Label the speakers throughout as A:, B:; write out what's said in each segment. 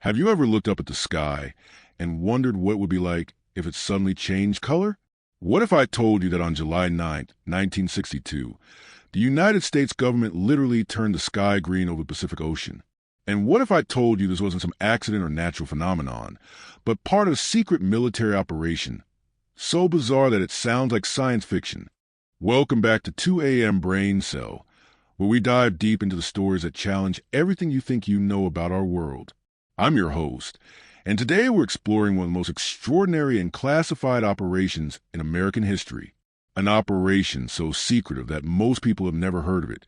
A: Have you ever looked up at the sky and wondered what it would be like if it suddenly changed color? What if I told you that on July 9th, 1962, the United States government literally turned the sky green over the Pacific Ocean? And what if I told you this wasn't some accident or natural phenomenon, but part of a secret military operation, so bizarre that it sounds like science fiction? Welcome back to 2 a.m. Brain Cell, where we dive deep into the stories that challenge everything you think you know about our world. I'm your host, and today we're exploring one of the most extraordinary and classified operations in American history. An operation so secretive that most people have never heard of it,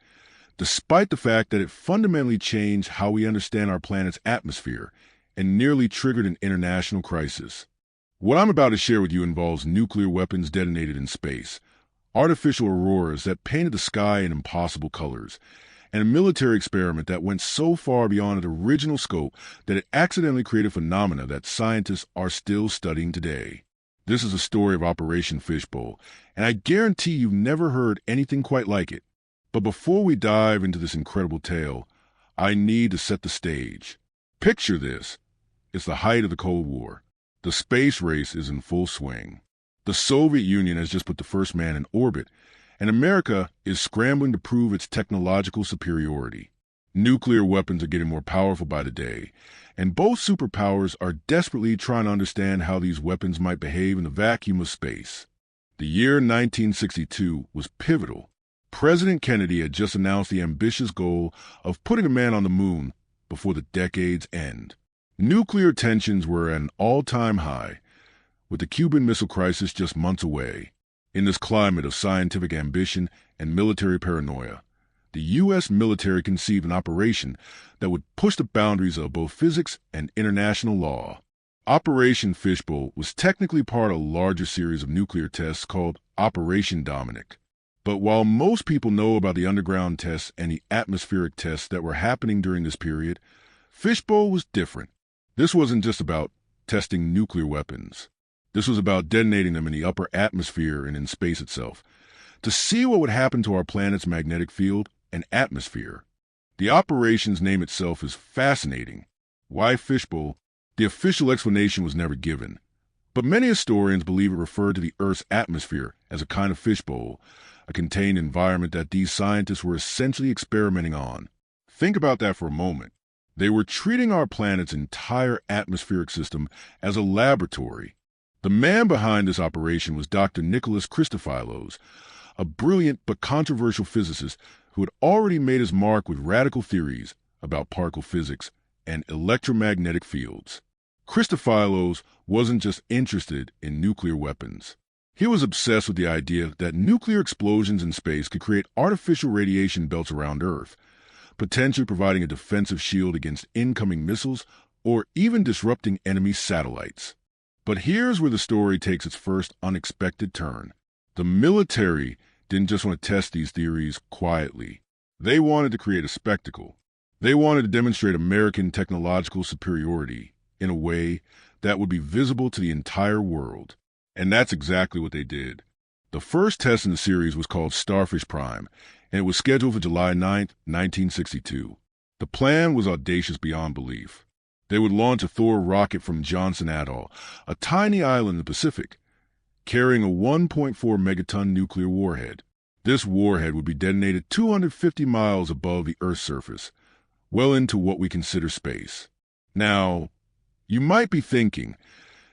A: despite the fact that it fundamentally changed how we understand our planet's atmosphere and nearly triggered an international crisis. What I'm about to share with you involves nuclear weapons detonated in space, artificial auroras that painted the sky in impossible colors, and a military experiment that went so far beyond its original scope that it accidentally created phenomena that scientists are still studying today. This is a story of Operation Fishbowl, and I guarantee you've never heard anything quite like it. But before we dive into this incredible tale, I need to set the stage. Picture this. It's the height of the Cold War. The space race is in full swing. The Soviet Union has just put the first man in orbit, and America is scrambling to prove its technological superiority. Nuclear weapons are getting more powerful by the day, and both superpowers are desperately trying to understand how these weapons might behave in the vacuum of space. The year 1962 was pivotal. President Kennedy had just announced the ambitious goal of putting a man on the moon before the decade's end. Nuclear tensions were at an all-time high, with the Cuban Missile Crisis just months away. In this climate of scientific ambition and military paranoia, the U.S. military conceived an operation that would push the boundaries of both physics and international law. Operation Fishbowl was technically part of a larger series of nuclear tests called Operation Dominic. But while most people know about the underground tests and the atmospheric tests that were happening during this period, Fishbowl was different. This wasn't just about testing nuclear weapons. This was about detonating them in the upper atmosphere and in space itself, to see what would happen to our planet's magnetic field and atmosphere. The operation's name itself is fascinating. Why Fishbowl? The official explanation was never given, but many historians believe it referred to the Earth's atmosphere as a kind of fishbowl, a contained environment that these scientists were essentially experimenting on. Think about that for a moment. They were treating our planet's entire atmospheric system as a laboratory. The man behind this operation was Dr. Nicholas Christophilos, a brilliant but controversial physicist who had already made his mark with radical theories about particle physics and electromagnetic fields. Christophilos wasn't just interested in nuclear weapons. He was obsessed with the idea that nuclear explosions in space could create artificial radiation belts around Earth, potentially providing a defensive shield against incoming missiles or even disrupting enemy satellites. But here's where the story takes its first unexpected turn. The military didn't just want to test these theories quietly. They wanted to create a spectacle. They wanted to demonstrate American technological superiority in a way that would be visible to the entire world. And that's exactly what they did. The first test in the series was called Starfish Prime, and it was scheduled for July 9th, 1962. The plan was audacious beyond belief. They would launch a Thor rocket from Johnson Atoll, a tiny island in the Pacific, carrying a 1.4 megaton nuclear warhead. This warhead would be detonated 250 miles above the Earth's surface, well into what we consider space. Now, you might be thinking,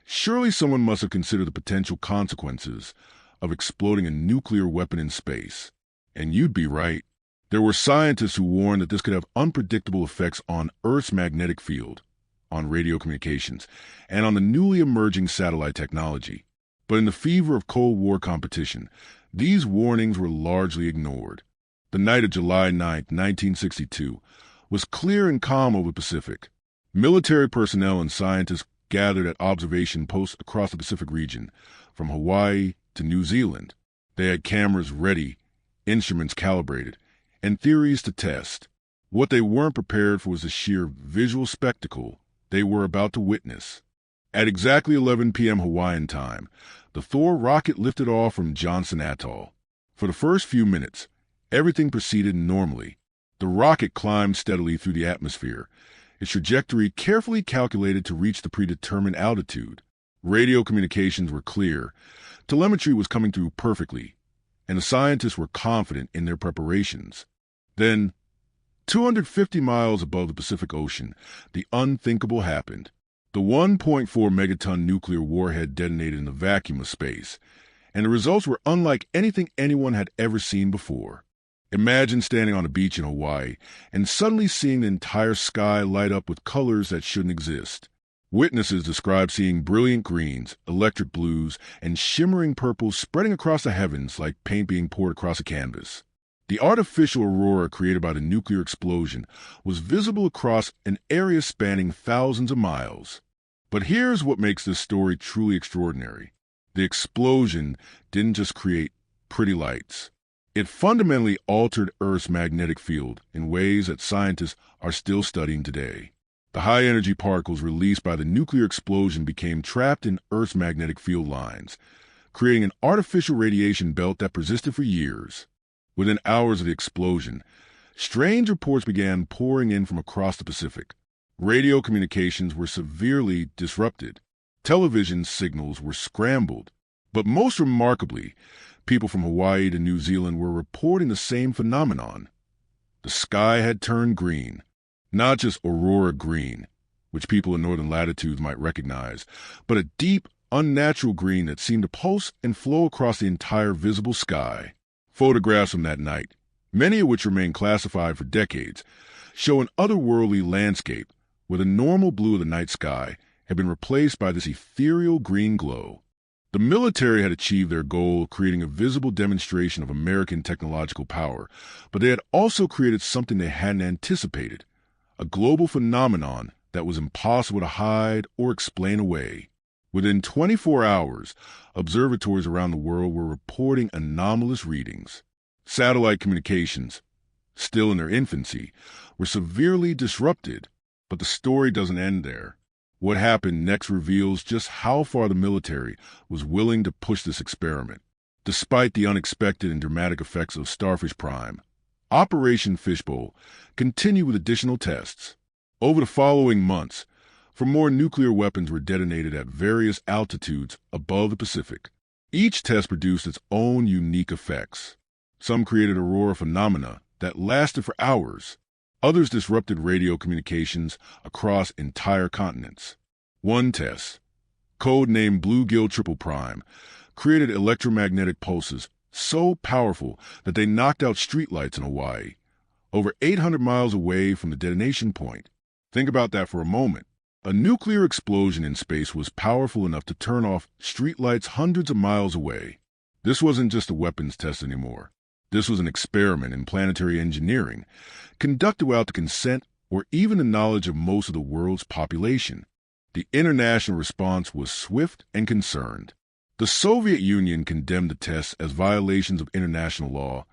A: surely someone must have considered the potential consequences of exploding a nuclear weapon in space. And you'd be right. There were scientists who warned that this could have unpredictable effects on Earth's magnetic field, on radio communications, and on the newly emerging satellite technology. But in the fever of Cold War competition, these warnings were largely ignored. The night of July 9th, 1962, was clear and calm over the Pacific. Military personnel and scientists gathered at observation posts across the Pacific region, from Hawaii to New Zealand. They had cameras ready, instruments calibrated, and theories to test. What they weren't prepared for was the sheer visual spectacle they were about to witness. At exactly 11 p.m. Hawaiian time, the Thor rocket lifted off from Johnson Atoll. For the first few minutes, everything proceeded normally. The rocket climbed steadily through the atmosphere, its trajectory carefully calculated to reach the predetermined altitude. Radio communications were clear, telemetry was coming through perfectly, and the scientists were confident in their preparations. Then, 250 miles above the Pacific Ocean, the unthinkable happened. The 1.4 megaton nuclear warhead detonated in the vacuum of space, and the results were unlike anything anyone had ever seen before. Imagine standing on a beach in Hawaii and suddenly seeing the entire sky light up with colors that shouldn't exist. Witnesses describe seeing brilliant greens, electric blues, and shimmering purples spreading across the heavens like paint being poured across a canvas. The artificial aurora created by the nuclear explosion was visible across an area spanning thousands of miles. But here's what makes this story truly extraordinary. The explosion didn't just create pretty lights. It fundamentally altered Earth's magnetic field in ways that scientists are still studying today. The high-energy particles released by the nuclear explosion became trapped in Earth's magnetic field lines, creating an artificial radiation belt that persisted for years. Within hours of the explosion, strange reports began pouring in from across the Pacific. Radio communications were severely disrupted. Television signals were scrambled. But most remarkably, people from Hawaii to New Zealand were reporting the same phenomenon. The sky had turned green. Not just aurora green, which people in northern latitudes might recognize, but a deep, unnatural green that seemed to pulse and flow across the entire visible sky. Photographs from that night, many of which remain classified for decades, show an otherworldly landscape where the normal blue of the night sky had been replaced by this ethereal green glow. The military had achieved their goal of creating a visible demonstration of American technological power, but they had also created something they hadn't anticipated, a global phenomenon that was impossible to hide or explain away. Within 24 hours, observatories around the world were reporting anomalous readings. Satellite communications, still in their infancy, were severely disrupted, but the story doesn't end there. What happened next reveals just how far the military was willing to push this experiment. Despite the unexpected and dramatic effects of Starfish Prime, Operation Fishbowl continued with additional tests. Over the following months, more nuclear weapons were detonated at various altitudes above the Pacific. Each test produced its own unique effects. Some created aurora phenomena that lasted for hours. Others disrupted radio communications across entire continents. One test, codenamed Bluegill Triple Prime, created electromagnetic pulses so powerful that they knocked out streetlights in Hawaii, over 800 miles away from the detonation point. Think about that for a moment. A nuclear explosion in space was powerful enough to turn off streetlights hundreds of miles away. This wasn't just a weapons test anymore. This was an experiment in planetary engineering, conducted without the consent or even the knowledge of most of the world's population. The international response was swift and concerned. The Soviet Union condemned the tests as violations of international law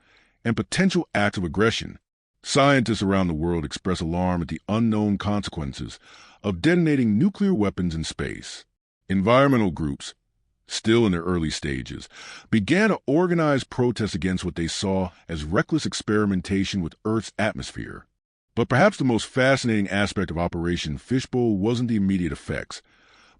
A: and potential acts of aggression. Scientists around the world expressed alarm at the unknown consequences of detonating nuclear weapons in space. Environmental groups, still in their early stages, began to organize protests against what they saw as reckless experimentation with Earth's atmosphere. But perhaps the most fascinating aspect of Operation Fishbowl wasn't the immediate effects,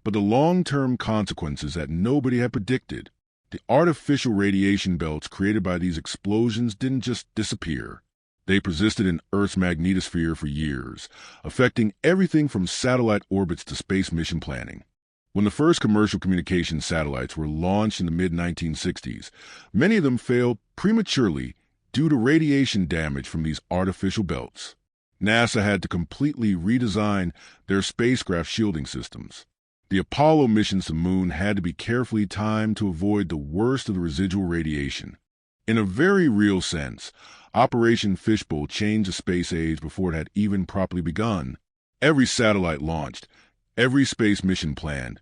A: but the long-term consequences that nobody had predicted. The artificial radiation belts created by these explosions didn't just disappear. They persisted in Earth's magnetosphere for years, affecting everything from satellite orbits to space mission planning. When the first commercial communication satellites were launched in the mid-1960s, many of them failed prematurely due to radiation damage from these artificial belts. NASA had to completely redesign their spacecraft shielding systems. The Apollo missions to the moon had to be carefully timed to avoid the worst of the residual radiation. In a very real sense, Operation Fishbowl changed the space age before it had even properly begun. Every satellite launched, every space mission planned,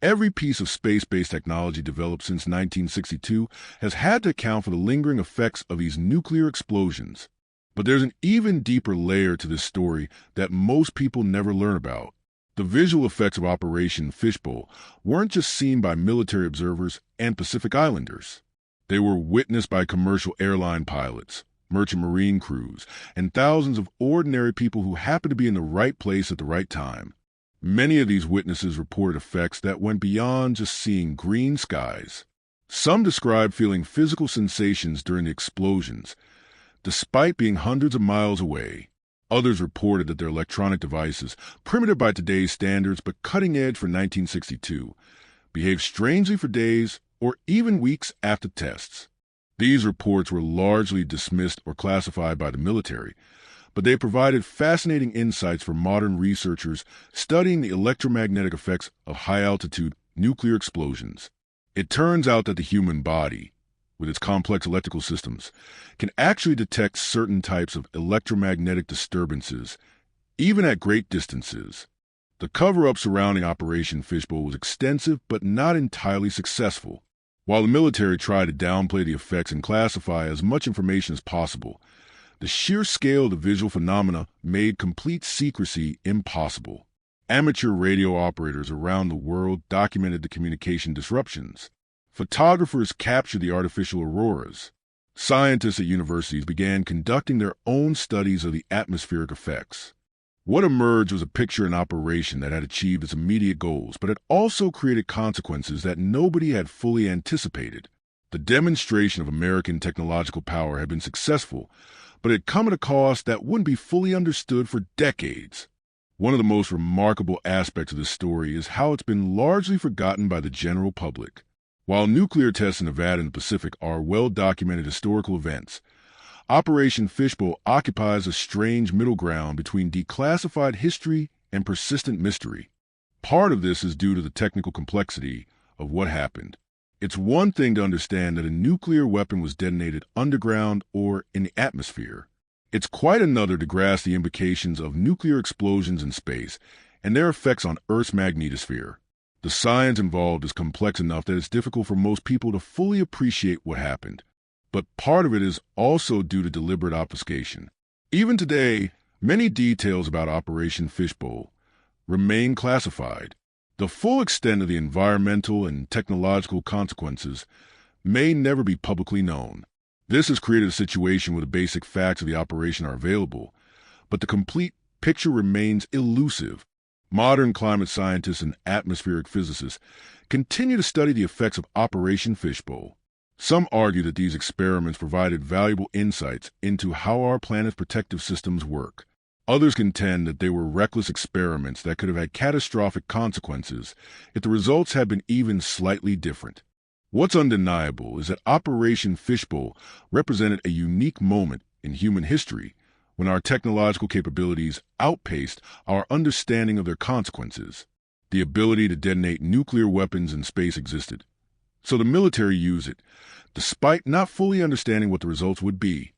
A: every piece of space-based technology developed since 1962 has had to account for the lingering effects of these nuclear explosions. But there's an even deeper layer to this story that most people never learn about. The visual effects of Operation Fishbowl weren't just seen by military observers and Pacific Islanders. They were witnessed by commercial airline pilots, merchant marine crews, and thousands of ordinary people who happened to be in the right place at the right time. Many of these witnesses reported effects that went beyond just seeing green skies. Some described feeling physical sensations during the explosions, despite being hundreds of miles away. Others reported that their electronic devices, primitive by today's standards but cutting edge for 1962, behaved strangely for days or even weeks after tests. These reports were largely dismissed or classified by the military, but they provided fascinating insights for modern researchers studying the electromagnetic effects of high-altitude nuclear explosions. It turns out that the human body, with its complex electrical systems, can actually detect certain types of electromagnetic disturbances, even at great distances. The cover-up surrounding Operation Fishbowl was extensive but not entirely successful. While the military tried to downplay the effects and classify as much information as possible, the sheer scale of the visual phenomena made complete secrecy impossible. Amateur radio operators around the world documented the communication disruptions. Photographers captured the artificial auroras. Scientists at universities began conducting their own studies of the atmospheric effects. What emerged was a picture and operation that had achieved its immediate goals, but it also created consequences that nobody had fully anticipated. The demonstration of American technological power had been successful, but it had come at a cost that wouldn't be fully understood for decades. One of the most remarkable aspects of this story is how it's been largely forgotten by the general public. While nuclear tests in Nevada and the Pacific are well-documented historical events, Operation Fishbowl occupies a strange middle ground between declassified history and persistent mystery. Part of this is due to the technical complexity of what happened. It's one thing to understand that a nuclear weapon was detonated underground or in the atmosphere. It's quite another to grasp the implications of nuclear explosions in space and their effects on Earth's magnetosphere. The science involved is complex enough that it's difficult for most people to fully appreciate what happened. But part of it is also due to deliberate obfuscation. Even today, many details about Operation Fishbowl remain classified. The full extent of the environmental and technological consequences may never be publicly known. This has created a situation where the basic facts of the operation are available, but the complete picture remains elusive. Modern climate scientists and atmospheric physicists continue to study the effects of Operation Fishbowl. Some argue that these experiments provided valuable insights into how our planet's protective systems work. Others contend that they were reckless experiments that could have had catastrophic consequences if the results had been even slightly different. What's undeniable is that Operation Fishbowl represented a unique moment in human history when our technological capabilities outpaced our understanding of their consequences. The ability to detonate nuclear weapons in space existed, so the military used it, despite not fully understanding what the results would be.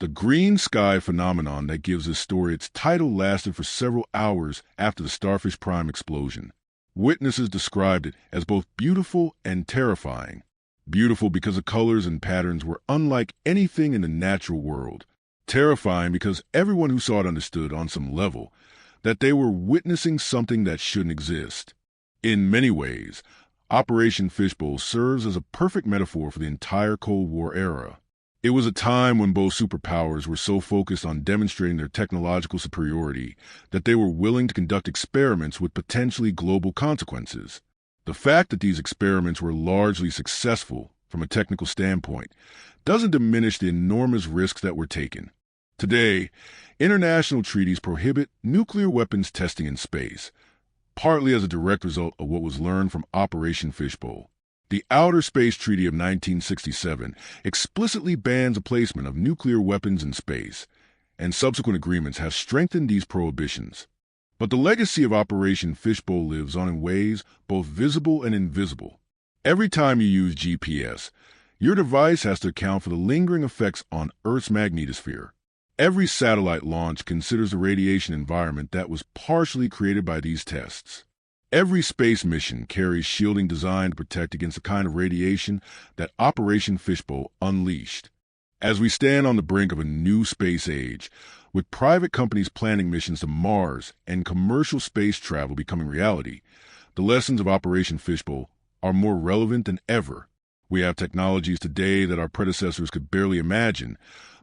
A: The green sky phenomenon that gives this story its title lasted for several hours after the Starfish Prime explosion. Witnesses described it as both beautiful and terrifying. Beautiful because the colors and patterns were unlike anything in the natural world. Terrifying because everyone who saw it understood on some level that they were witnessing something that shouldn't exist. In many ways, Operation Fishbowl serves as a perfect metaphor for the entire Cold War era. It was a time when both superpowers were so focused on demonstrating their technological superiority that they were willing to conduct experiments with potentially global consequences. The fact that these experiments were largely successful from a technical standpoint doesn't diminish the enormous risks that were taken. Today, international treaties prohibit nuclear weapons testing in space, partly as a direct result of what was learned from Operation Fishbowl. The Outer Space Treaty of 1967 explicitly bans the placement of nuclear weapons in space, and subsequent agreements have strengthened these prohibitions. But the legacy of Operation Fishbowl lives on in ways both visible and invisible. Every time you use GPS, your device has to account for the lingering effects on Earth's magnetosphere. Every satellite launch considers the radiation environment that was partially created by these tests. Every space mission carries shielding designed to protect against the kind of radiation that Operation Fishbowl unleashed. As we stand on the brink of a new space age, with private companies planning missions to Mars and commercial space travel becoming reality, the lessons of Operation Fishbowl are more relevant than ever. We have technologies today that our predecessors could barely imagine,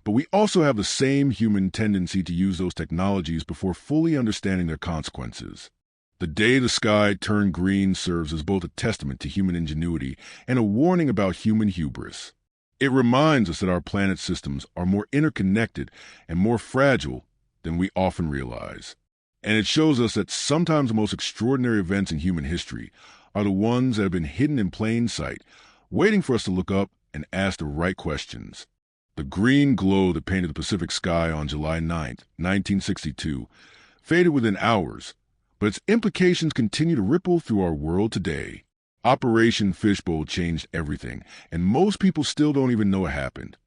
A: But we also have the same human tendency to use those technologies before fully understanding their consequences. The day the sky turned green serves as both a testament to human ingenuity and a warning about human hubris. It reminds us that our planet's systems are more interconnected and more fragile than we often realize. And it shows us that sometimes the most extraordinary events in human history are the ones that have been hidden in plain sight, waiting for us to look up and ask the right questions. The green glow that painted the Pacific sky on July 9, 1962, faded within hours, but its implications continue to ripple through our world today. Operation Fishbowl changed everything, and most people still don't even know it happened.